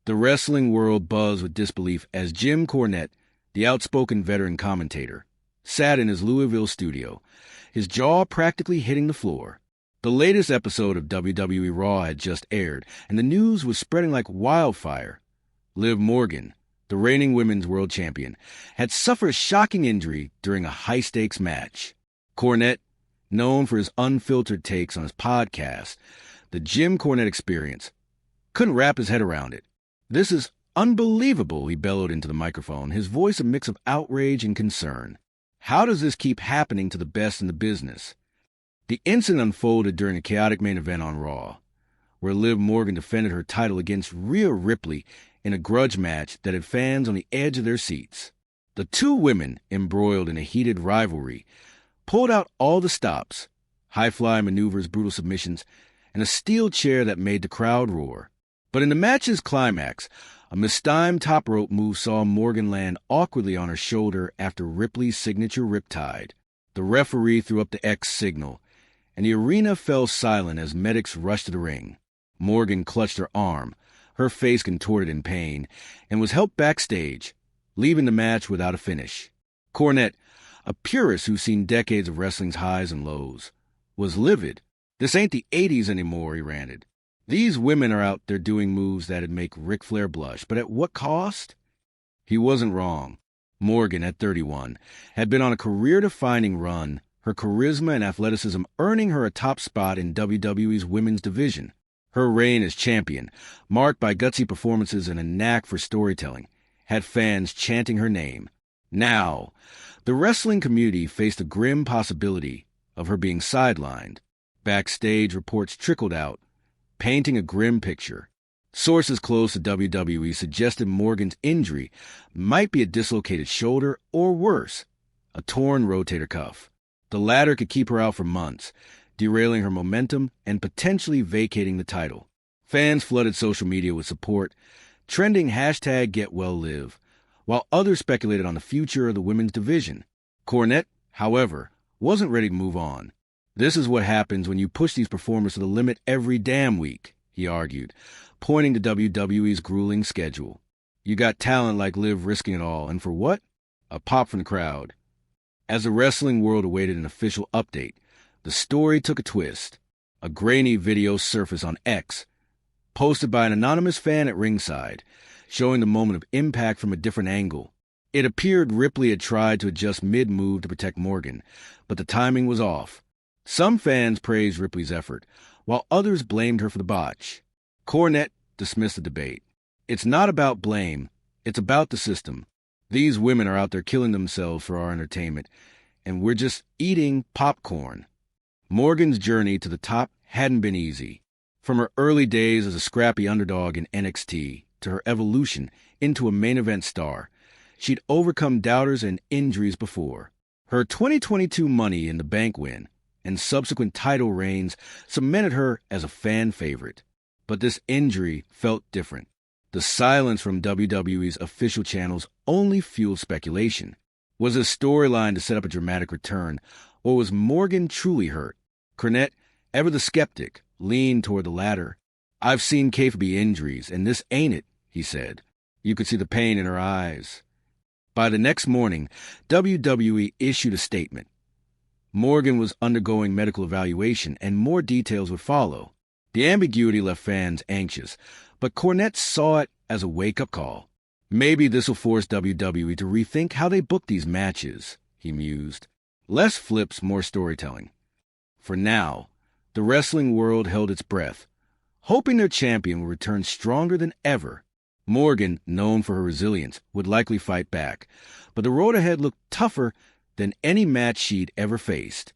The wrestling world buzzed with disbelief as Jim Cornette, the outspoken veteran commentator, sat in his Louisville studio, his jaw practically hitting the floor. The latest episode of WWE Raw had just aired, and the news was spreading like wildfire. Liv Morgan, the reigning women's world champion, had suffered a shocking injury during a high-stakes match. Cornette, known for his unfiltered takes on his podcast, The Jim Cornette Experience, couldn't wrap his head around it. "This is unbelievable," he bellowed into the microphone, his voice a mix of outrage and concern. "How does this keep happening to the best in the business?" The incident unfolded during a chaotic main event on Raw, where Liv Morgan defended her title against Rhea Ripley in a grudge match that had fans on the edge of their seats. The two women, embroiled in a heated rivalry, pulled out all the stops, high-fly maneuvers, brutal submissions, and a steel chair that made the crowd roar. But in the match's climax, a mistimed top rope move saw Morgan land awkwardly on her shoulder after Ripley's signature riptide. The referee threw up the X signal, and the arena fell silent as medics rushed to the ring. Morgan clutched her arm, her face contorted in pain, and was helped backstage, leaving the match without a finish. Cornette, a purist who's seen decades of wrestling's highs and lows, was livid. "This ain't the 80s anymore," he ranted. "These women are out there doing moves that'd make Ric Flair blush, but at what cost?" He wasn't wrong. Morgan, at 31, had been on a career-defining run, her charisma and athleticism earning her a top spot in WWE's women's division. Her reign as champion, marked by gutsy performances and a knack for storytelling, had fans chanting her name. Now, the wrestling community faced a grim possibility of her being sidelined. Backstage reports trickled out, painting a grim picture. Sources close to WWE suggested Morgan's injury might be a dislocated shoulder or worse, a torn rotator cuff. The latter could keep her out for months, derailing her momentum and potentially vacating the title. Fans flooded social media with support, trending #GetWellLiv, while others speculated on the future of the women's division. Cornette, however, wasn't ready to move on. "This is what happens when you push these performers to the limit every damn week," he argued, pointing to WWE's grueling schedule. "You got talent like Liv risking it all, and for what? A pop from the crowd." As the wrestling world awaited an official update, the story took a twist. A grainy video surfaced on X, posted by an anonymous fan at ringside, showing the moment of impact from a different angle. It appeared Ripley had tried to adjust mid-move to protect Morgan, but the timing was off. Some fans praised Ripley's effort, while others blamed her for the botch. Cornette dismissed the debate. "It's not about blame, it's about the system. These women are out there killing themselves for our entertainment, and we're just eating popcorn." Morgan's journey to the top hadn't been easy. From her early days as a scrappy underdog in NXT to her evolution into a main event star, she'd overcome doubters and injuries before. Her 2022 Money in the Bank win and subsequent title reigns cemented her as a fan favorite. But this injury felt different. The silence from WWE's official channels only fueled speculation. Was this storyline to set up a dramatic return, or was Morgan truly hurt? Cornette, ever the skeptic, leaned toward the latter. "I've seen kayfabe injuries, and this ain't it," he said. You could see the pain in her eyes. By the next morning, WWE issued a statement. Morgan was undergoing medical evaluation, and more details would follow. The ambiguity left fans anxious, but Cornette saw it as a wake-up call. "Maybe this will force WWE to rethink how they book these matches," he mused. "Less flips, more storytelling." For now, the wrestling world held its breath, hoping their champion would return stronger than ever. Morgan, known for her resilience, would likely fight back, but the road ahead looked tougher than any match she'd ever faced.